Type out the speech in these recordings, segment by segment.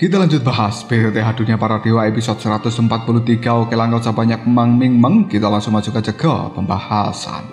Kita lanjut bahas PTTH Dunia Para Dewa episode 143. Oke lah, gak usah banyak meng, kita langsung masuk aja ke pembahasan.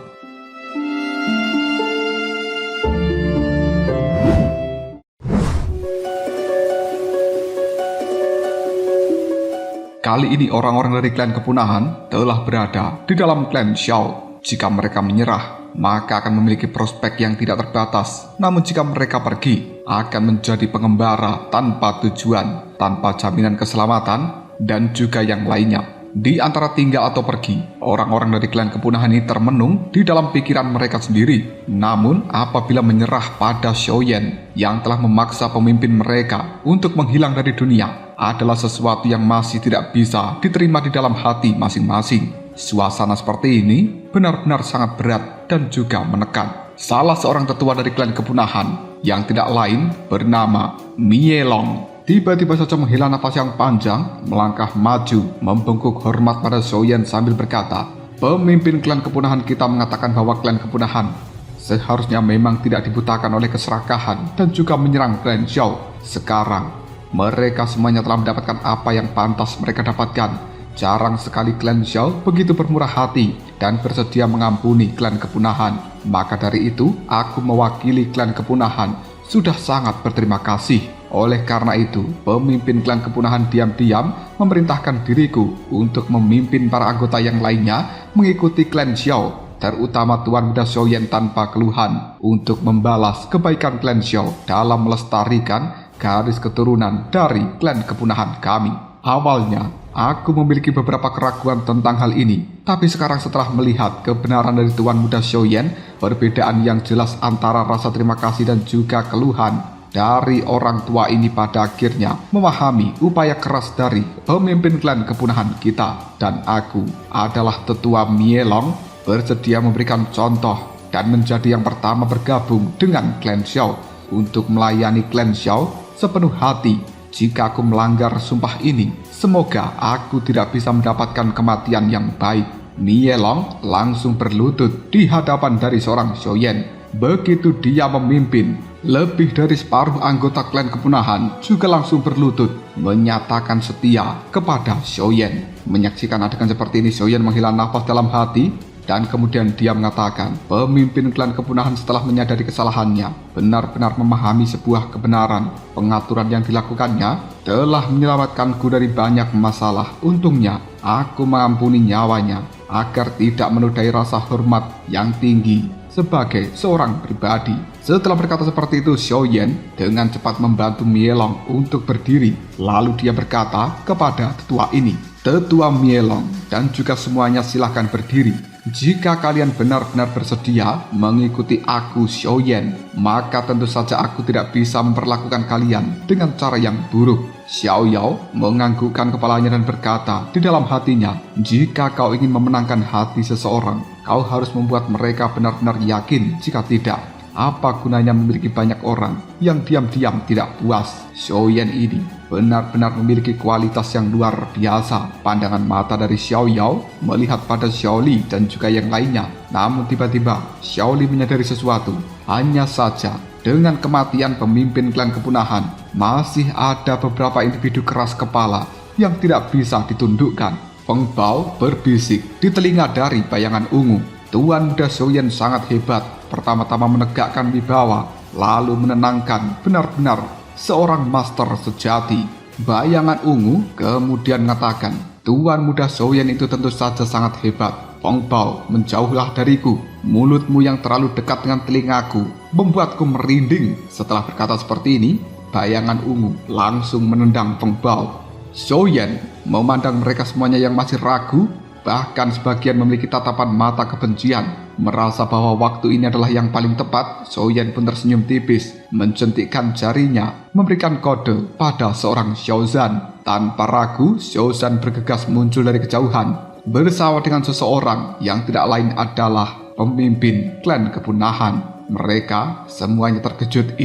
Kali ini orang-orang dari klan kepunahan telah berada di dalam klan Xiao. Jika mereka menyerah, maka akan memiliki prospek yang tidak terbatas. Namun jika mereka pergi, akan menjadi pengembara tanpa tujuan, tanpa jaminan keselamatan, dan juga yang lainnya. Di antara tinggal atau pergi, orang-orang dari klan kepunahan ini termenung di dalam pikiran mereka sendiri. Namun apabila menyerah pada Xiaoyan yang telah memaksa pemimpin mereka untuk menghilang dari dunia, adalah sesuatu yang masih tidak bisa diterima di dalam hati masing-masing. Suasana seperti ini benar-benar sangat berat dan juga menekan. Salah seorang tetua dari klan kepunahan yang tidak lain bernama Mielong tiba-tiba saja menghela nafas yang panjang, melangkah maju, membungkuk hormat pada Xiaoyan sambil berkata, "Pemimpin klan kepunahan kita mengatakan bahwa klan kepunahan seharusnya memang tidak dibutakan oleh keserakahan dan juga menyerang klan Xiao. Sekarang mereka semuanya telah mendapatkan apa yang pantas mereka dapatkan. Jarang sekali klan Xiao begitu bermurah hati dan bersedia mengampuni klan kepunahan. Maka dari itu, aku mewakili klan kepunahan sudah sangat berterima kasih. Oleh karena itu, pemimpin klan kepunahan diam-diam memerintahkan diriku untuk memimpin para anggota yang lainnya mengikuti klan Xiao, terutama Tuan Muda Xiaoyan tanpa keluhan, untuk membalas kebaikan klan Xiao dalam melestarikan garis keturunan dari klan kepunahan kami. Awalnya, aku memiliki beberapa keraguan tentang hal ini, tapi sekarang setelah melihat kebenaran dari Tuan Muda Xiaoyan, perbedaan yang jelas antara rasa terima kasih dan juga keluhan dari orang tua ini pada akhirnya memahami upaya keras dari pemimpin klan kepunahan kita. Dan aku adalah tetua Mielong, bersedia memberikan contoh dan menjadi yang pertama bergabung dengan klan Xiao untuk melayani klan Xiao sepenuh hati. Jika aku melanggar sumpah ini, semoga aku tidak bisa mendapatkan kematian yang baik." Mielong langsung berlutut di hadapan dari seorang Xiaoyan. Begitu dia memimpin, lebih dari separuh anggota klan kepunahan juga langsung berlutut menyatakan setia kepada Xiaoyan. Menyaksikan adegan seperti ini, Xiaoyan menghela nafas dalam hati dan kemudian dia mengatakan, pemimpin klan kepunahan setelah menyadari kesalahannya benar-benar memahami sebuah kebenaran. Pengaturan yang dilakukannya telah menyelamatkanku dari banyak masalah. Untungnya aku mengampuni nyawanya agar tidak menodai rasa hormat yang tinggi sebagai seorang pribadi. Setelah berkata seperti itu, Xiaoyan dengan cepat membantu Mielong untuk berdiri. Lalu dia berkata kepada tetua ini, "Tetua Mielong dan juga semuanya silahkan berdiri. Jika kalian benar-benar bersedia mengikuti aku Xiaoyan, maka tentu saja aku tidak bisa memperlakukan kalian dengan cara yang buruk." Xiao Yao menganggukkan kepalanya dan berkata di dalam hatinya, "Jika kau ingin memenangkan hati seseorang, kau harus membuat mereka benar-benar yakin. Jika tidak, apa gunanya memiliki banyak orang yang diam-diam tidak puas?" Xiaoyan ini benar-benar memiliki kualitas yang luar biasa. Pandangan mata dari Xiao Yao melihat pada Xiao Li dan juga yang lainnya. Namun tiba-tiba Xiao Li menyadari sesuatu. Hanya saja dengan kematian pemimpin klan kepunahan, masih ada beberapa individu keras kepala yang tidak bisa ditundukkan. Feng Bao berbisik di telinga dari bayangan ungu. Tuan Muda Xiaoyan sangat hebat. Pertama-tama menegakkan wibawa, lalu menenangkan, benar-benar seorang master sejati. Bayangan ungu kemudian mengatakan, "Tuan Muda Xiaoyan itu tentu saja sangat hebat. Feng Bao, menjauhlah dariku. Mulutmu yang terlalu dekat dengan telingaku membuatku merinding." Setelah berkata seperti ini, bayangan ungu langsung menendang Feng Bao. Xiaoyan memandang mereka semuanya yang masih ragu, bahkan sebagian memiliki tatapan mata kebencian. Merasa bahwa waktu ini adalah yang paling tepat, Xiaoyan pun tersenyum tipis, mencentikkan jarinya, memberikan kode pada seorang Xiaozan. Tanpa ragu, Xiaozan bergegas muncul dari kejauhan, bersama dengan seseorang yang tidak lain adalah pemimpin klan kepunahan. Mereka semuanya terkejut.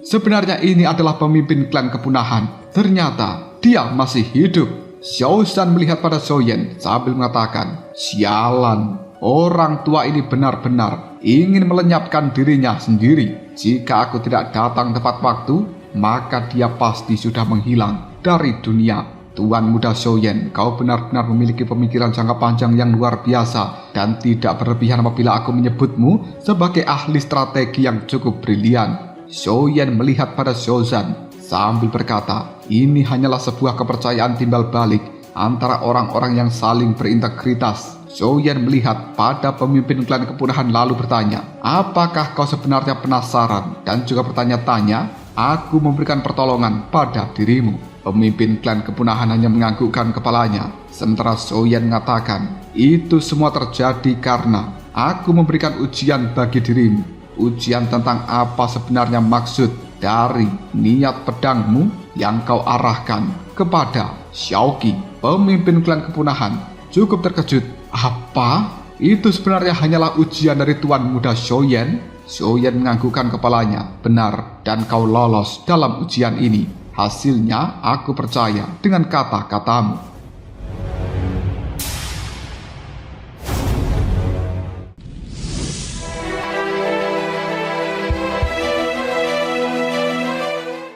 Sebenarnya ini adalah pemimpin klan kepunahan. Ternyata dia masih hidup. Xiaozan melihat pada Xiaoyan sambil mengatakan, "Sialan, orang tua ini benar-benar ingin melenyapkan dirinya sendiri. Jika aku tidak datang tepat waktu, maka dia pasti sudah menghilang dari dunia. Tuan Muda Xiaoyan, kau benar-benar memiliki pemikiran jangka panjang yang luar biasa dan tidak berlebihan apabila aku menyebutmu sebagai ahli strategi yang cukup brilian. Xiaoyan melihat pada Xiaozan sambil berkata, ini hanyalah sebuah kepercayaan timbal balik antara orang-orang yang saling berintegritas. Xiaoyan melihat pada pemimpin klan kepunahan lalu bertanya, apakah kau sebenarnya penasaran dan juga bertanya-tanya? Aku memberikan pertolongan pada dirimu. Pemimpin klan kepunahan hanya menganggukkan kepalanya, sementara Xiaoyan mengatakan, itu semua terjadi karena aku memberikan ujian bagi dirimu. Ujian tentang apa sebenarnya maksud dari niat pedangmu yang kau arahkan kepada Xiaoqi. Pemimpin klan kepunahan cukup terkejut. Apa? Itu sebenarnya hanyalah ujian dari Tuan Muda Xiaoyan? Xiaoyan menganggukkan kepalanya. Benar, dan kau lolos dalam ujian ini. Hasilnya aku percaya dengan kata-katamu.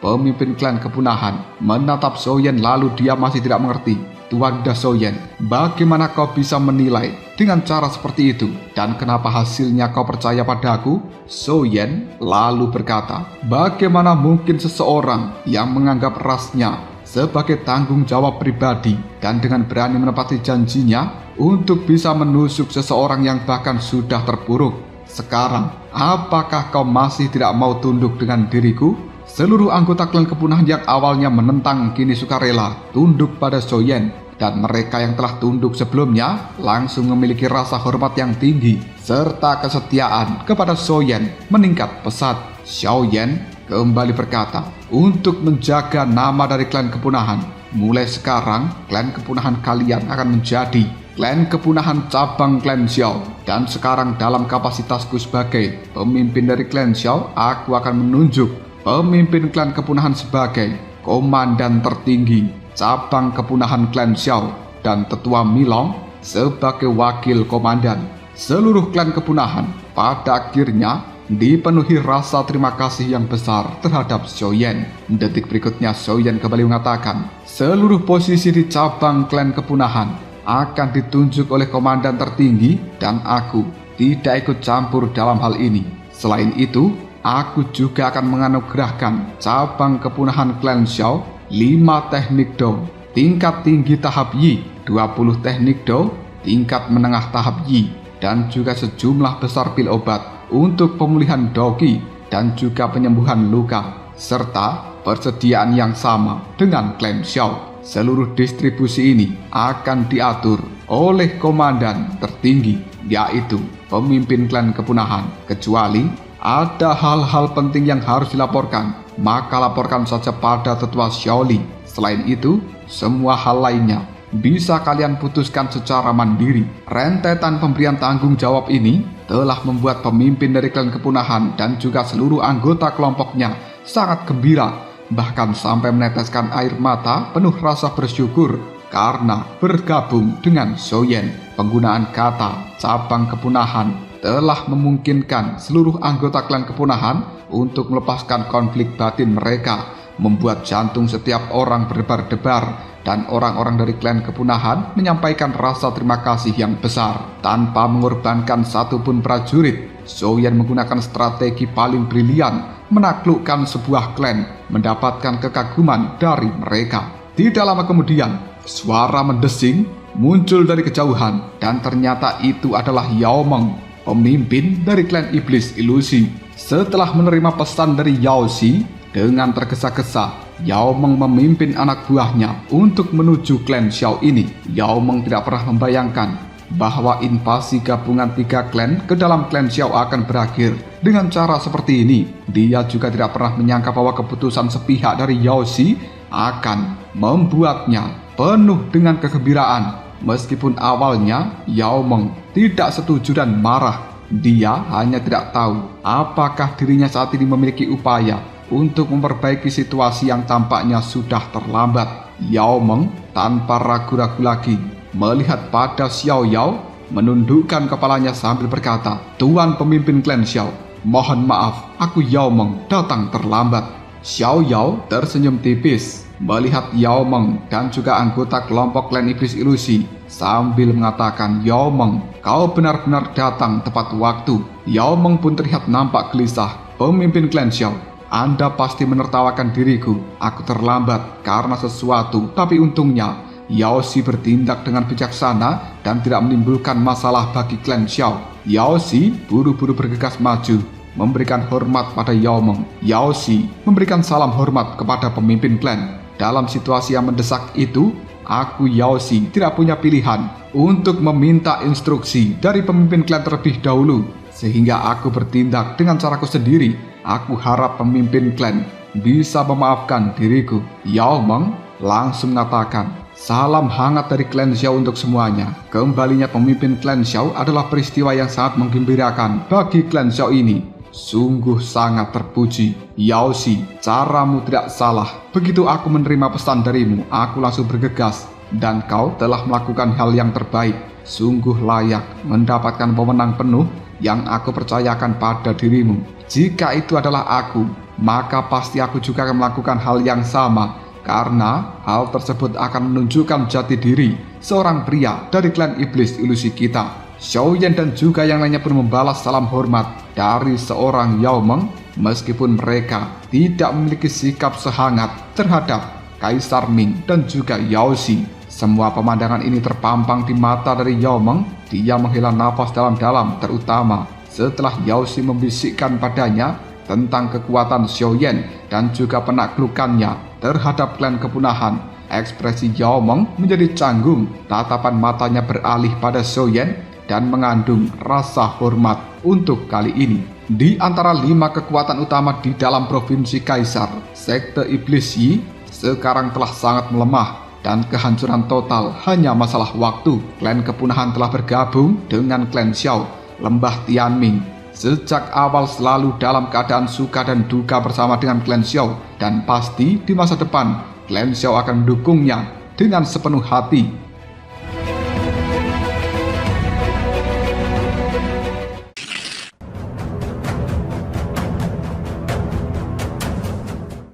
Pemimpin klan kepunahan menatap Xiaoyan lalu dia masih tidak mengerti. Tuan Muda Xiaoyan, bagaimana kau bisa menilai dengan cara seperti itu? Dan kenapa hasilnya kau percaya padaku? Xiaoyan lalu berkata, bagaimana mungkin seseorang yang menganggap rasnya sebagai tanggung jawab pribadi dan dengan berani menepati janjinya untuk bisa menusuk seseorang yang bahkan sudah terpuruk? Sekarang, apakah kau masih tidak mau tunduk dengan diriku? Seluruh anggota klan kepunahan yang awalnya menentang kini sukarela tunduk pada Xiaoyan, dan mereka yang telah tunduk sebelumnya langsung memiliki rasa hormat yang tinggi serta kesetiaan kepada Xiaoyan meningkat pesat. Xiaoyan kembali berkata, untuk menjaga nama dari klan kepunahan, mulai sekarang klan kepunahan kalian akan menjadi klan kepunahan cabang klan Xiao. Dan sekarang dalam kapasitasku sebagai pemimpin dari klan Xiao, aku akan menunjuk pemimpin klan kepunahan sebagai komandan tertinggi cabang kepunahan klan Xiao dan tetua Milong sebagai wakil komandan. Seluruh klan kepunahan pada akhirnya dipenuhi rasa terima kasih yang besar terhadap Xiaoyan. Detik berikutnya Xiaoyan kembali mengatakan, seluruh posisi di cabang klan kepunahan akan ditunjuk oleh komandan tertinggi dan aku tidak ikut campur dalam hal ini. Selain itu, aku juga akan menganugerahkan cabang kepunahan klan Xiao 5 teknik Do tingkat tinggi tahap Yi, 20 teknik Do tingkat menengah tahap Yi, dan juga sejumlah besar pil obat untuk pemulihan doki dan juga penyembuhan luka, serta persediaan yang sama dengan klan Xiao. Seluruh distribusi ini akan diatur oleh komandan tertinggi, yaitu pemimpin klan kepunahan, kecuali ada hal-hal penting yang harus dilaporkan, maka laporkan saja pada tetua Xiaoli. Selain itu, semua hal lainnya bisa kalian putuskan secara mandiri. Rentetan pemberian tanggung jawab ini telah membuat pemimpin dari klan kepunahan dan juga seluruh anggota kelompoknya sangat gembira, bahkan sampai meneteskan air mata penuh rasa bersyukur karena bergabung dengan Xiaoyan. Penggunaan kata cabang kepunahan telah memungkinkan seluruh anggota klan kepunahan untuk melepaskan konflik batin mereka, membuat jantung setiap orang berdebar-debar, dan orang-orang dari klan kepunahan menyampaikan rasa terima kasih yang besar. Tanpa mengorbankan satupun prajurit, Xiaoyan menggunakan strategi paling brilian menaklukkan sebuah klan, mendapatkan kekaguman dari mereka. Tidak lama kemudian, suara mendesing muncul dari kejauhan, dan ternyata itu adalah Yao Meng, pemimpin dari klan iblis ilusi. Setelah menerima pesan dari Yao Xi, dengan tergesa-gesa Yao Meng memimpin anak buahnya untuk menuju klan Xiao ini. Yao Meng tidak pernah membayangkan bahwa invasi gabungan 3 klan ke dalam klan Xiao akan berakhir dengan cara seperti ini. Dia juga tidak pernah menyangka bahwa keputusan sepihak dari Yao Xi akan membuatnya penuh dengan kegembiraan. Meskipun awalnya Yao Meng tidak setuju dan marah, dia hanya tidak tahu apakah dirinya saat ini memiliki upaya untuk memperbaiki situasi yang tampaknya sudah terlambat. Yao Meng tanpa ragu-ragu lagi melihat pada Xiao Yao, menundukkan kepalanya sambil berkata, "Tuan pemimpin klan Xiao, mohon maaf, aku Yao Meng datang terlambat." Xiao Yao tersenyum tipis melihat Yao Meng dan juga anggota kelompok klan iblis ilusi sambil mengatakan, "Yao Meng, kau benar-benar datang tepat waktu." Yao Meng pun terlihat nampak gelisah. "Pemimpin klan Xiao, Anda pasti menertawakan diriku. Aku terlambat karena sesuatu, tapi untungnya Yao Xi bertindak dengan bijaksana dan tidak menimbulkan masalah bagi klan Xiao." Yao Xi buru-buru bergegas maju memberikan hormat pada Yao Meng. Yao Xi memberikan salam hormat kepada pemimpin klan. Dalam situasi yang mendesak itu, aku Yao Xi tidak punya pilihan untuk meminta instruksi dari pemimpin klan terlebih dahulu, sehingga aku bertindak dengan caraku sendiri. Aku harap pemimpin klan bisa memaafkan diriku. Yao Meng langsung mengatakan, "Salam hangat dari klan Xiao untuk semuanya." Kembalinya pemimpin klan Xiao adalah peristiwa yang sangat menggembirakan bagi klan Xiao ini. Sungguh sangat terpuji. Yao Xi, caramu tidak salah. Begitu aku menerima pesan darimu, aku langsung bergegas. Dan kau telah melakukan hal yang terbaik. Sungguh layak mendapatkan pemenang penuh yang aku percayakan pada dirimu. Jika itu adalah aku, maka pasti aku juga akan melakukan hal yang sama. Karena hal tersebut akan menunjukkan jati diri seorang pria dari klan iblis ilusi kita. Xiao Yan dan juga yang lainnya pun membalas salam hormat dari seorang Yao Meng, meskipun mereka tidak memiliki sikap sehangat terhadap Kaisar Ming dan juga Yao Xi. Semua pemandangan ini terpampang di mata dari Yao Meng. Dia menghela nafas dalam-dalam, terutama setelah Yao Xi membisikkan padanya tentang kekuatan Xiao Yan dan juga penaklukannya terhadap klan kepunahan. Ekspresi Yao Meng menjadi canggung, tatapan matanya beralih pada Xiao Yan dan mengandung rasa hormat untuk kali ini. Di antara 5 kekuatan utama di dalam provinsi Kaisar, sekte Iblis Yi sekarang telah sangat melemah dan kehancuran total hanya masalah waktu. Klan kepunahan telah bergabung dengan klan Xiao, Lembah Tianming. Sejak awal selalu dalam keadaan suka dan duka bersama dengan klan Xiao, dan pasti di masa depan klan Xiao akan mendukungnya dengan sepenuh hati.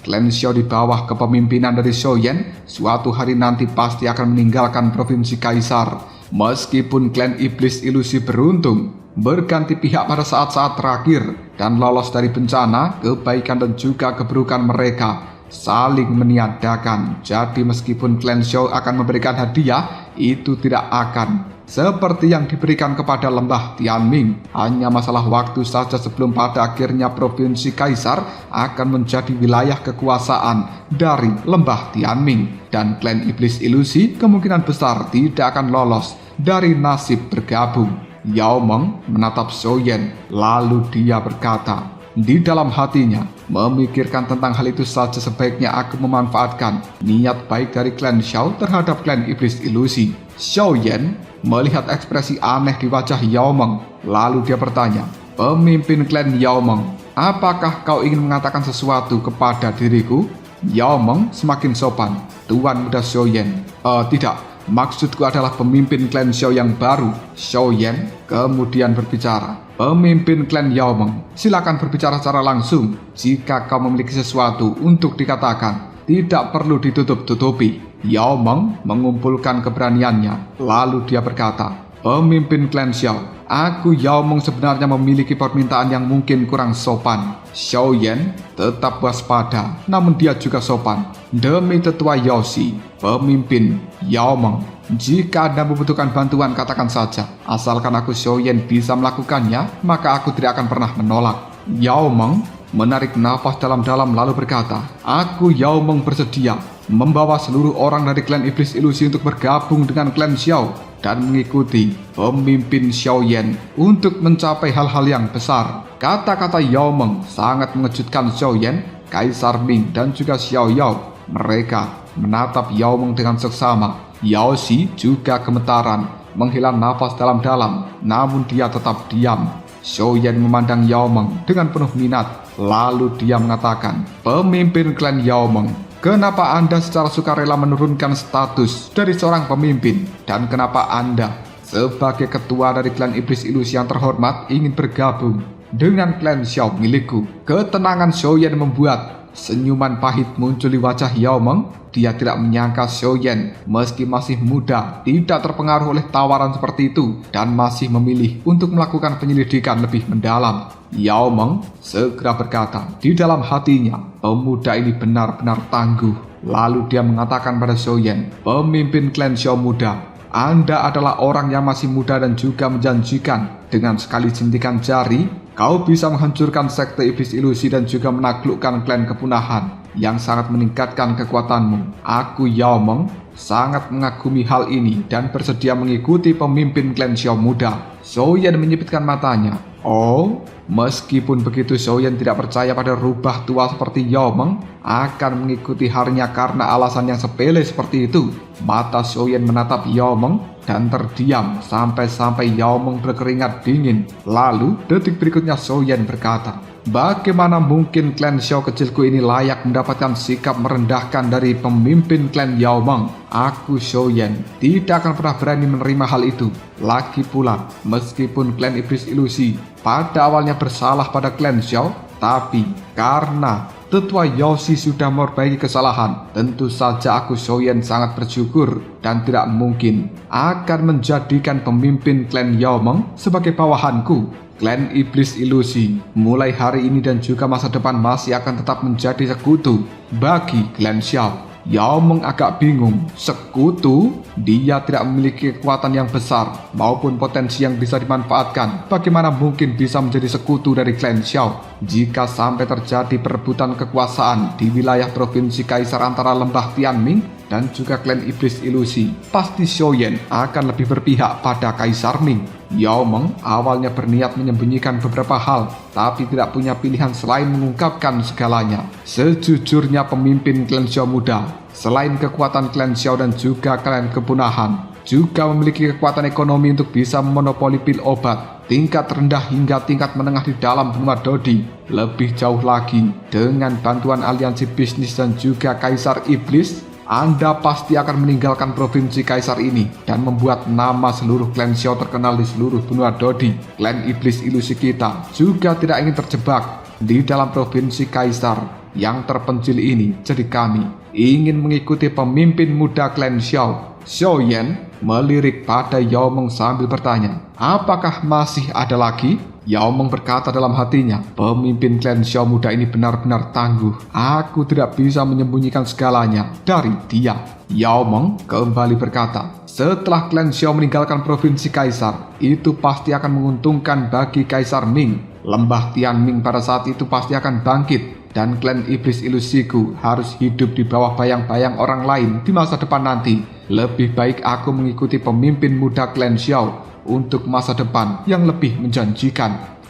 Klan Xiao di bawah kepemimpinan dari Xiao Yan suatu hari nanti pasti akan meninggalkan provinsi Kaisar. Meskipun klan iblis ilusi beruntung berganti pihak pada saat-saat terakhir dan lolos dari bencana, kebaikan dan juga keburukan mereka saling meniadakan. Jadi meskipun klan Xiao akan memberikan hadiah, itu tidak akan seperti yang diberikan kepada Lembah Tianming. Hanya masalah waktu saja sebelum pada akhirnya provinsi Kaisar akan menjadi wilayah kekuasaan dari Lembah Tianming. Dan klan iblis ilusi kemungkinan besar tidak akan lolos dari nasib bergabung. Yao Meng menatap Xiao Yan, lalu dia berkata di dalam hatinya, memikirkan tentang hal itu saja sebaiknya aku memanfaatkan niat baik dari klan Xiao terhadap klan iblis ilusi. Xiao Yan melihat ekspresi aneh di wajah Yao Meng, lalu dia bertanya, "Pemimpin klan Yao Meng, apakah kau ingin mengatakan sesuatu kepada diriku?" Yao Meng semakin sopan. "Tuan muda Xiao Yan, tidak, maksudku adalah pemimpin klan Xiao yang baru." Xiao Yan kemudian berbicara, "Pemimpin klan Yao Meng, silakan berbicara secara langsung. Jika kau memiliki sesuatu untuk dikatakan, tidak perlu ditutup-tutupi." Yao Meng mengumpulkan keberaniannya, lalu dia berkata, "Pemimpin klan Xiao, aku Yao Meng sebenarnya memiliki permintaan yang mungkin kurang sopan." Xiao Yan tetap waspada, namun dia juga sopan. "Demi tetua Yao Xi, pemimpin Yao Meng, jika Anda membutuhkan bantuan katakan saja. Asalkan aku Xiao Yan bisa melakukannya, maka aku tidak akan pernah menolak." Yao Meng menarik nafas dalam-dalam lalu berkata, "Aku Yao Meng bersedia membawa seluruh orang dari klan iblis ilusi untuk bergabung dengan klan Xiao dan mengikuti pemimpin Xiao Yan untuk mencapai hal-hal yang besar." Kata-kata Yao Meng sangat mengejutkan Xiao Yan, Kaisar Ming dan juga Xiao Yao. Mereka menatap Yao Meng dengan seksama. Yao Xi juga gemetaran, menghela nafas dalam-dalam, namun dia tetap diam. Xiao Yan memandang Yao Meng dengan penuh minat, lalu dia mengatakan, "Pemimpin klan Yao Meng, kenapa Anda secara sukarela menurunkan status dari seorang pemimpin? Dan kenapa Anda sebagai ketua dari klan iblis ilusi yang terhormat ingin bergabung dengan klan Xiao milikku?" Ketenangan Xiao Yan membuat Senyuman pahit muncul di wajah Yao Meng. Dia tidak menyangka Xiaoyan meski masih muda tidak terpengaruh oleh tawaran seperti itu dan masih memilih untuk melakukan penyelidikan lebih mendalam. Yao Meng segera berkata di dalam hatinya, pemuda ini benar-benar tangguh. Lalu dia mengatakan pada Xiaoyan, pemimpin klan Xiao muda, Anda adalah orang yang masih muda dan juga menjanjikan. Dengan sekali jentikan jari, kau bisa menghancurkan sekte iblis ilusi dan juga menaklukkan klan kepunahan yang sangat meningkatkan kekuatanmu. Aku Yao Meng sangat mengagumi hal ini dan bersedia mengikuti pemimpin klan Xiao muda. Xiaoyan menyipitkan matanya. Oh, meskipun begitu Xiaoyan tidak percaya pada rubah tua seperti Yao Meng akan mengikuti harinya karena alasan yang sepele seperti itu. Mata Xiaoyan menatap Yao Meng dan terdiam sampai-sampai Yao Meng berkeringat dingin. Lalu detik berikutnya Xiaoyan berkata, bagaimana mungkin klan Xiao kecilku ini layak mendapatkan sikap merendahkan dari pemimpin klan Yao Meng? Aku Xiaoyan tidak akan pernah berani menerima hal itu. Lagi pula, meskipun klan iblis ilusi pada awalnya bersalah pada klan Xiao, tapi karena tetua Yaoxi sudah memperbaiki kesalahan, tentu saja aku Xiaoyan sangat bersyukur dan tidak mungkin akan menjadikan pemimpin klan Yao Meng sebagai bawahanku. Klan iblis ilusi mulai hari ini dan juga masa depan masih akan tetap menjadi sekutu bagi klan Xiao. Yao Meng agak bingung. Sekutu? Dia tidak memiliki kekuatan yang besar maupun potensi yang bisa dimanfaatkan. Bagaimana mungkin bisa menjadi sekutu dari klan Xiao? Jika sampai terjadi perebutan kekuasaan di wilayah provinsi Kaisar antara lembah Tianming dan juga klan iblis ilusi, pasti Xiaoyan akan lebih berpihak pada Kaisar Ming. Yao Meng awalnya berniat menyembunyikan beberapa hal, tapi tidak punya pilihan selain mengungkapkan segalanya. Sejujurnya pemimpin klan Xiao muda, selain kekuatan klan Xiao dan juga klan kepunahan, juga memiliki kekuatan ekonomi untuk bisa memonopoli pil obat tingkat rendah hingga tingkat menengah di dalam benua Dodi. Lebih jauh lagi, dengan bantuan aliansi bisnis dan juga Kaisar Iblis, Anda pasti akan meninggalkan provinsi Kaisar ini dan membuat nama seluruh klan Xiao terkenal di seluruh benua Dodi. Klan iblis ilusi kita juga tidak ingin terjebak di dalam provinsi Kaisar yang terpencil ini. Jadi kami ingin mengikuti pemimpin muda klan Xiao. Xiaoyan melirik pada Yao Meng sambil bertanya, apakah masih ada lagi? Yao Meng berkata dalam hatinya, pemimpin klan Xiao muda ini benar-benar tangguh. Aku tidak bisa menyembunyikan segalanya dari dia. Yao Meng kembali berkata, setelah klan Xiao meninggalkan provinsi Kaisar, itu pasti akan menguntungkan bagi Kaisar Ming. Lembah Tianming pada saat itu pasti akan bangkit, dan klan iblis ilusiku harus hidup di bawah bayang-bayang orang lain di masa depan nanti. Lebih baik aku mengikuti pemimpin muda klan Xiao untuk masa depan yang lebih menjanjikan.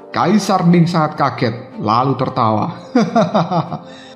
Kaisar Ming sangat kaget, lalu tertawa.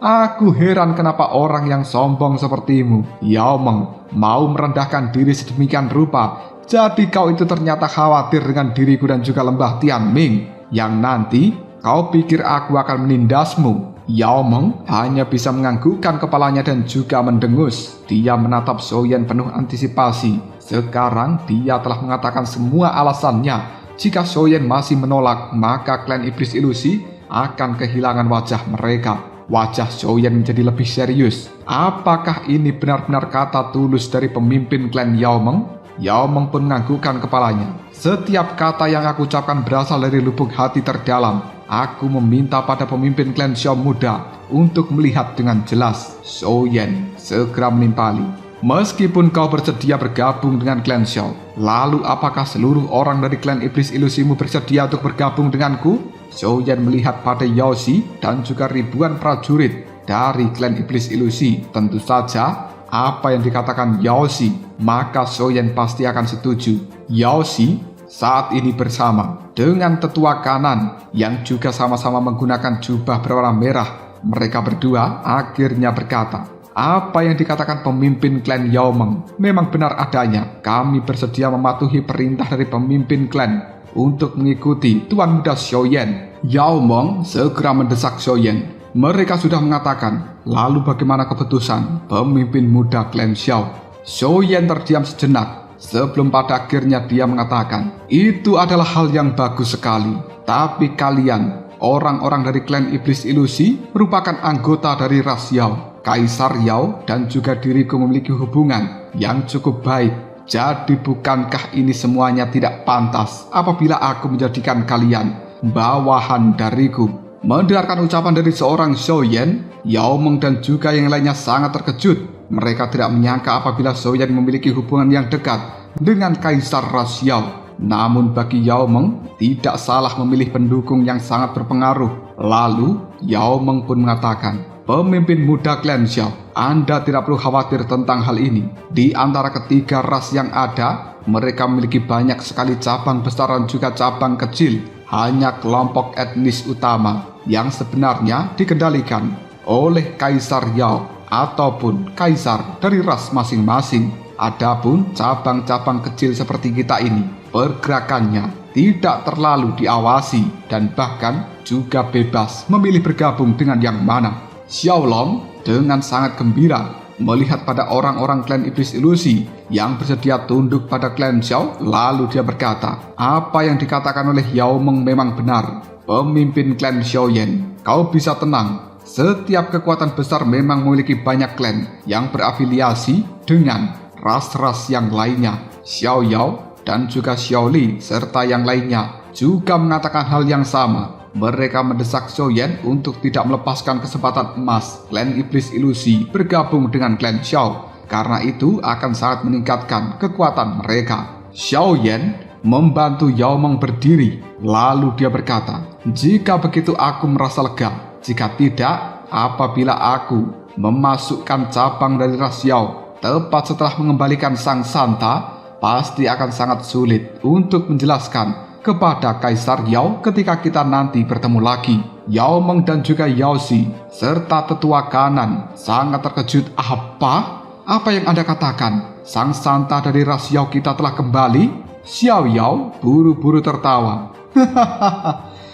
Aku heran kenapa orang yang sombong sepertimu, Yao Meng, mau merendahkan diri sedemikian rupa. Jadi kau itu ternyata khawatir dengan diriku dan juga lembah Tianming, yang nanti kau pikir aku akan menindasmu. Yao Meng hanya bisa menganggukkan kepalanya dan juga mendengus. Dia menatap Xiaoyan penuh antisipasi. Sekarang dia telah mengatakan semua alasannya. Jika Xiaoyan masih menolak, maka klan iblis ilusi akan kehilangan wajah mereka. Wajah Xiaoyan menjadi lebih serius. Apakah ini benar-benar kata tulus dari pemimpin klan Yao Meng? Yao Meng pun menganggukkan kepalanya. Setiap kata yang aku ucapkan berasal dari lubuk hati terdalam. Aku meminta pada pemimpin klan Xiao muda untuk melihat dengan jelas. Xiaoyan segera menimpali. Meskipun kau bersedia bergabung dengan klan Xiao, lalu apakah seluruh orang dari klan iblis ilusimu bersedia untuk bergabung denganku? Xiaoyan melihat pada Yaoxi dan juga ribuan prajurit dari klan iblis ilusi. Tentu saja apa yang dikatakan Yaoxi, maka Xiaoyan pasti akan setuju. Yaoxi saat ini bersama dengan tetua kanan yang juga sama-sama menggunakan jubah berwarna merah. Mereka berdua akhirnya berkata, apa yang dikatakan pemimpin klan Yao Meng memang benar adanya. Kami bersedia mematuhi perintah dari pemimpin klan untuk mengikuti Tuan Muda Xiaoyan. Yao Meng segera mendesak Xiaoyan. Mereka sudah mengatakan, lalu bagaimana keputusan pemimpin muda klan Xiao? Xiaoyan terdiam sejenak sebelum pada akhirnya dia mengatakan, "Itu adalah hal yang bagus sekali. Tapi kalian, orang-orang dari klan Iblis Ilusi, merupakan anggota dari ras Yao. Kaisar Yao dan juga diriku memiliki hubungan yang cukup baik. Jadi bukankah ini semuanya tidak pantas apabila aku menjadikan kalian bawahan dariku?" Mendengarkan ucapan dari seorang Xiaoyan, Yao Meng dan juga yang lainnya sangat terkejut. Mereka tidak menyangka apabila Xiaoyan memiliki hubungan yang dekat dengan Kaisar ras Yao. Namun bagi Yao Meng, tidak salah memilih pendukung yang sangat berpengaruh. Lalu, Yao Meng pun mengatakan, "Pemimpin muda klan Xiao, Anda tidak perlu khawatir tentang hal ini. Di antara ketiga ras yang ada, mereka memiliki banyak sekali cabang besar dan juga cabang kecil. Hanya kelompok etnis utama yang sebenarnya dikendalikan oleh Kaisar Yao ataupun kaisar dari ras masing-masing. Adapun cabang-cabang kecil seperti kita ini, pergerakannya tidak terlalu diawasi dan bahkan juga bebas memilih bergabung dengan yang mana." Xiaolong dengan sangat gembira melihat pada orang-orang klan Iblis Ilusi yang bersedia tunduk pada klan Xiao. Lalu dia berkata, "Apa yang dikatakan oleh Yao Meng memang benar. Pemimpin klan Xiaoyan, kau bisa tenang. Setiap kekuatan besar memang memiliki banyak klan yang berafiliasi dengan ras-ras yang lainnya." Xiao Yao dan juga Xiao Li serta yang lainnya juga mengatakan hal yang sama. Mereka mendesak Xiaoyan untuk tidak melepaskan kesempatan emas klan Iblis Ilusi bergabung dengan klan Xiao, karena itu akan sangat meningkatkan kekuatan mereka. Xiaoyan membantu Yao Meng berdiri, lalu dia berkata, "Jika begitu aku merasa lega. Jika tidak, apabila aku memasukkan cabang dari ras Yao tepat setelah mengembalikan Sang Santa, pasti akan sangat sulit untuk menjelaskan kepada Kaisar Yao ketika kita nanti bertemu lagi." Yao Meng dan juga Yao Xi serta tetua kanan sangat terkejut. Apa yang Anda katakan? Sang Santa dari ras Yao kita telah kembali?" Xiao Yao buru-buru tertawa.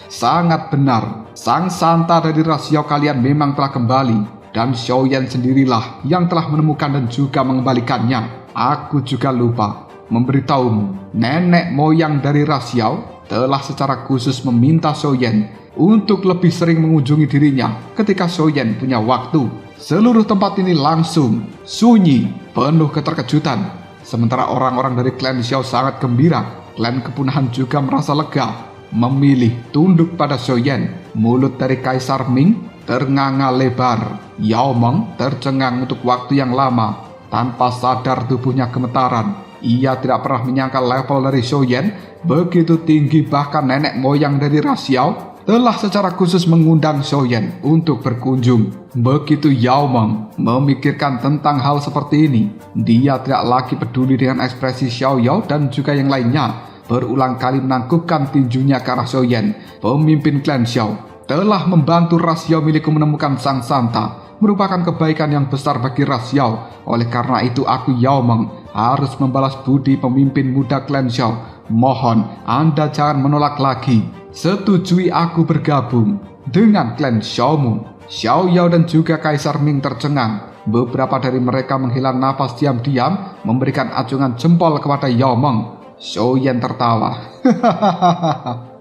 "Sangat benar. Sang Santa dari ras Yao kalian memang telah kembali, dan Xiaoyan sendirilah yang telah menemukan dan juga mengembalikannya. Aku juga lupa memberitahumu, nenek moyang dari ras Yao telah secara khusus meminta Xiaoyan untuk lebih sering mengunjungi dirinya ketika Xiaoyan punya waktu." Seluruh tempat ini langsung sunyi, penuh keterkejutan. Sementara orang-orang dari klan Xiao sangat gembira. Klan kepunahan juga merasa lega, memilih tunduk pada Xiaoyan. Mulut dari Kaisar Ming ternganga lebar. Yao Meng tercengang untuk waktu yang lama. Tanpa sadar tubuhnya gemetaran. Ia tidak pernah menyangka level dari Xiaoyan begitu tinggi, bahkan nenek moyang dari ras Yao telah secara khusus mengundang Xiaoyan untuk berkunjung. Begitu Yao Meng memikirkan tentang hal seperti ini, dia tidak lagi peduli dengan ekspresi Xiao Yao dan juga yang lainnya. Berulang kali menangkupkan tinjunya ke arah Xiaoyan. "Pemimpin klan Xiao telah membantu ras Yao milikku menemukan Sang Santa. Merupakan kebaikan yang besar bagi ras Yao. Oleh karena itu aku, Yao Meng, harus membalas budi pemimpin muda klan Xiao. Mohon Anda jangan menolak lagi. Setujui aku bergabung dengan klan Xiaomu." Xiao Yao dan juga Kaisar Ming tercengang. Beberapa dari mereka menghela nafas diam-diam, memberikan acungan jempol kepada Yao Meng. Xiaoyan tertawa.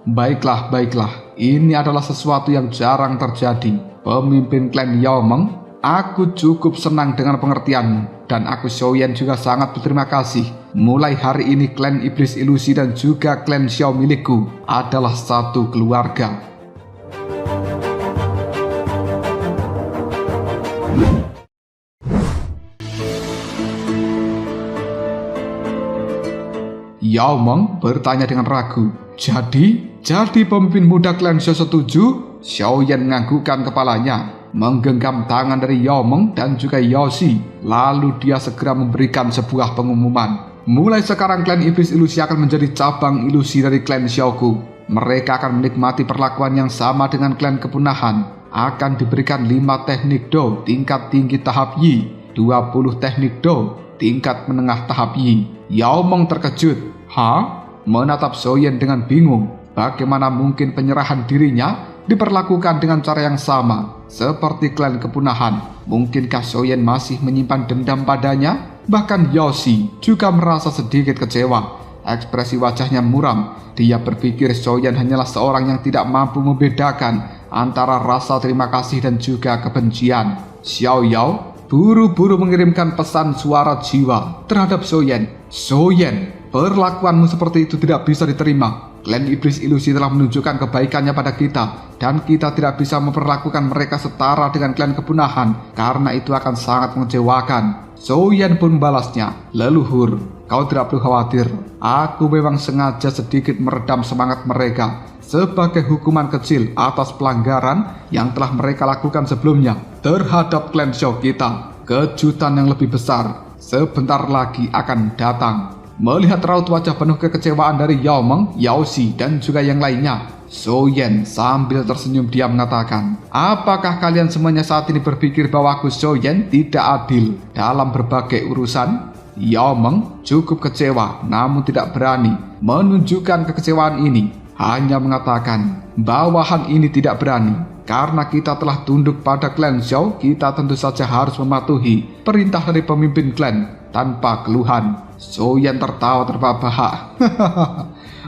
Baiklah. Ini adalah sesuatu yang jarang terjadi. Pemimpin klan Yao Meng, aku cukup senang dengan pengertianmu. Dan aku, Xiaoyan, juga sangat berterima kasih. Mulai hari ini klan Iblis Ilusi dan juga klan Xiao milikku adalah satu keluarga. Yao Meng bertanya dengan ragu. Jadi pemimpin muda klan Xiao setuju? Xiaoyan menganggukkan kepalanya, menggenggam tangan dari Yao Meng dan juga Yao Xi. Lalu dia segera memberikan sebuah pengumuman. Mulai sekarang klan Iblis Ilusi akan menjadi cabang ilusi dari klan Xiaoku. Mereka akan menikmati perlakuan yang sama dengan klan kepunahan. Akan diberikan 5 teknik Do tingkat tinggi tahap Yi, 20 teknik Do tingkat menengah tahap Yi. Yao Meng terkejut. Menatap Xiaoyan dengan bingung. Bagaimana mungkin penyerahan dirinya diperlakukan dengan cara yang sama seperti klan kepunahan? Mungkinkah Xiaoyan masih menyimpan dendam padanya? Bahkan Yoshi juga merasa sedikit kecewa. Ekspresi wajahnya muram. Dia berpikir Xiaoyan hanyalah seorang yang tidak mampu membedakan antara rasa terima kasih dan juga kebencian. Xiao Yao buru-buru mengirimkan pesan suara jiwa terhadap Xiaoyan. Xiaoyan, perlakuanmu seperti itu tidak bisa diterima. Klan Iblis Ilusi telah menunjukkan kebaikannya pada kita, dan kita tidak bisa memperlakukan mereka setara dengan klan kepunahan, karena itu akan sangat mengecewakan. Xiaoyan pun membalasnya, leluhur, kau tidak perlu khawatir. Aku memang sengaja sedikit meredam semangat mereka sebagai hukuman kecil atas pelanggaran yang telah mereka lakukan sebelumnya terhadap klan Xiao kita. Kejutan yang lebih besar sebentar lagi akan datang. Melihat raut wajah penuh kekecewaan dari Yao Meng, Yao Xi, dan juga yang lainnya, Xiaoyan sambil tersenyum dia mengatakan, apakah kalian semuanya saat ini berpikir bahwa aku Xiaoyan tidak adil dalam berbagai urusan? Yao Meng cukup kecewa namun tidak berani menunjukkan kekecewaan ini, hanya mengatakan bawahan ini tidak berani. Karena kita telah tunduk pada klan Xiao, kita tentu saja harus mematuhi perintah dari pemimpin klan tanpa keluhan. Xiaoyan tertawa terbahak-bahak.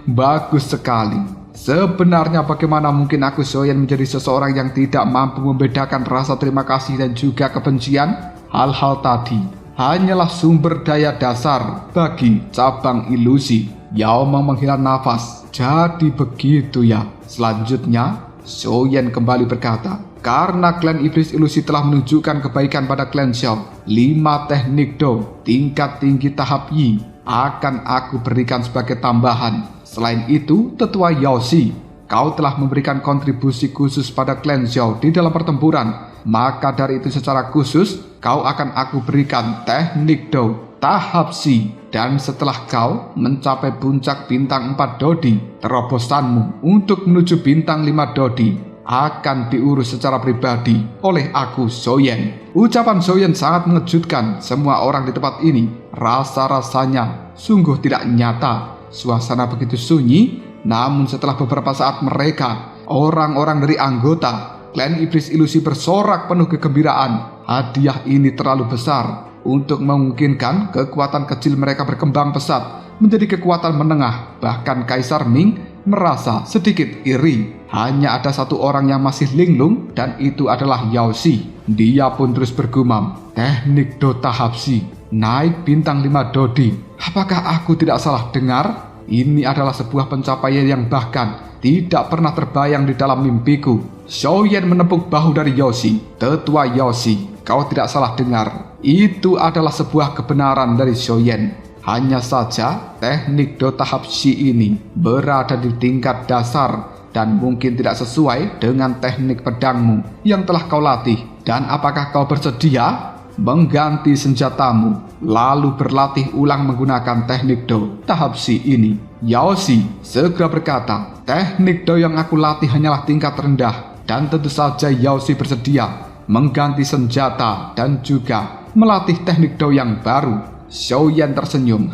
Bagus sekali. Sebenarnya bagaimana mungkin aku Xiaoyan menjadi seseorang yang tidak mampu membedakan rasa terima kasih dan juga kebencian? Hal-hal tadi hanyalah sumber daya dasar bagi cabang ilusi. Yao Meng menghela nafas. Jadi begitu ya. Selanjutnya Xiaoyan kembali berkata, karena klan Iblis Ilusi telah menunjukkan kebaikan pada klan Xiao, 5 teknik Do tingkat tinggi tahap Yi akan aku berikan sebagai tambahan. Selain itu, tetua Yao Xi, kau telah memberikan kontribusi khusus pada klan Xiao di dalam pertempuran. Maka dari itu secara khusus, kau akan aku berikan teknik Do tahap Xi. Dan setelah kau mencapai puncak bintang 4 Dodi, terobosanmu untuk menuju bintang 5 Dodi akan diurus secara pribadi oleh aku Xiaoyan. Ucapan Xiaoyan sangat mengejutkan semua orang di tempat ini. Rasa-rasanya sungguh tidak nyata. Suasana begitu sunyi, namun setelah beberapa saat mereka, orang-orang dari anggota klan Iblis Ilusi bersorak penuh kegembiraan. Hadiah ini terlalu besar untuk memungkinkan kekuatan kecil mereka berkembang pesat menjadi kekuatan menengah. Bahkan Kaisar Ming merasa sedikit iri. Hanya ada satu orang yang masih linglung, dan itu adalah Yao Xi. Dia pun terus bergumam, teknik Do tahap Xi, naik bintang 5 Dodi. Apakah aku tidak salah dengar? Ini adalah sebuah pencapaian yang bahkan tidak pernah terbayang di dalam mimpiku. Xiaoyan menepuk bahu dari Yao Xi. Tetua Yao Xi, kau tidak salah dengar. Itu adalah sebuah kebenaran dari Xiaoyan. Hanya saja teknik Do tahap Xi ini berada di tingkat dasar dan mungkin tidak sesuai dengan teknik pedangmu yang telah kau latih. Dan apakah kau bersedia mengganti senjatamu lalu berlatih ulang menggunakan teknik Do tahap Xi ini? Yao Xi segera berkata, teknik Do yang aku latih hanyalah tingkat rendah, dan tentu saja Yao Xi bersedia mengganti senjata dan juga melatih teknik Do yang baru. Xiaoyan tersenyum.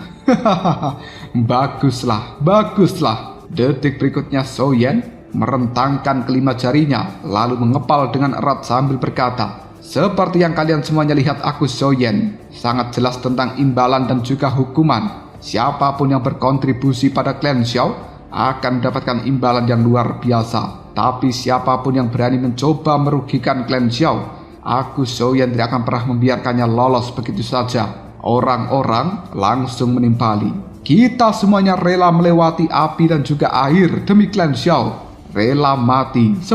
Baguslah, baguslah. Detik berikutnya Xiaoyan merentangkan kelima jarinya lalu mengepal dengan erat sambil berkata, seperti yang kalian semuanya lihat, aku Xiaoyan sangat jelas tentang imbalan dan juga hukuman. Siapapun yang berkontribusi pada klan Xiao akan mendapatkan imbalan yang luar biasa. Tapi siapapun yang berani mencoba merugikan klan Xiao, aku Xiaoyan tidak akan pernah membiarkannya lolos begitu saja. Orang-orang langsung menimpali. Kita semuanya rela melewati api dan juga air demi klan Xiao. Rela mati 10.000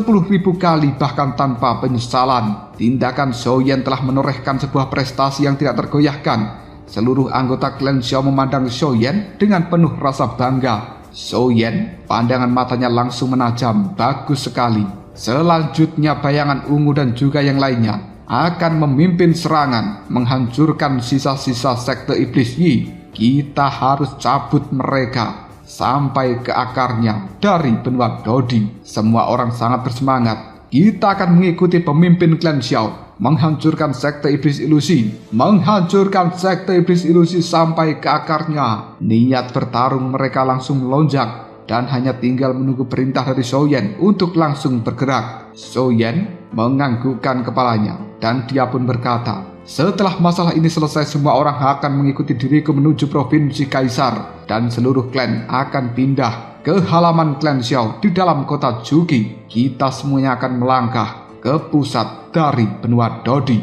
kali bahkan tanpa penyesalan. Tindakan Xiaoyan telah menorehkan sebuah prestasi yang tidak tergoyahkan. Seluruh anggota klan Xiao memandang Xiaoyan dengan penuh rasa bangga. Xiaoyan, pandangan matanya langsung menajam. Bagus sekali. Selanjutnya bayangan ungu dan juga yang lainnya akan memimpin serangan menghancurkan sisa-sisa sekte iblis Yi. Kita harus cabut mereka sampai ke akarnya dari benua Dodi. Semua orang sangat bersemangat. Kita akan mengikuti pemimpin klan Xiao menghancurkan sekte iblis ilusi, menghancurkan sekte iblis ilusi sampai ke akarnya. Niat bertarung mereka langsung melonjak dan hanya tinggal menunggu perintah dari Xiaoyan untuk langsung bergerak. Xiaoyan menganggukkan kepalanya dan dia pun berkata, Setelah masalah ini selesai, semua orang akan mengikuti diriku menuju provinsi Kaisar dan seluruh klan akan pindah ke halaman klan Xiao di dalam kota Jugi. Kita semuanya akan melangkah ke pusat dari benua Dodi.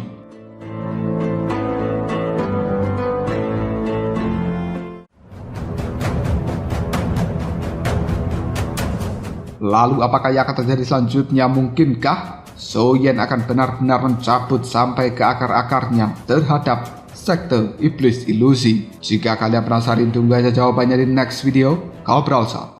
Lalu apakah yang akan terjadi selanjutnya? Mungkinkah Zhou Yan akan benar-benar mencabut sampai ke akar-akarnya terhadap sekte iblis ilusi? Jika kalian penasaran, tunggu aja jawabannya di next video. Kau beralsa.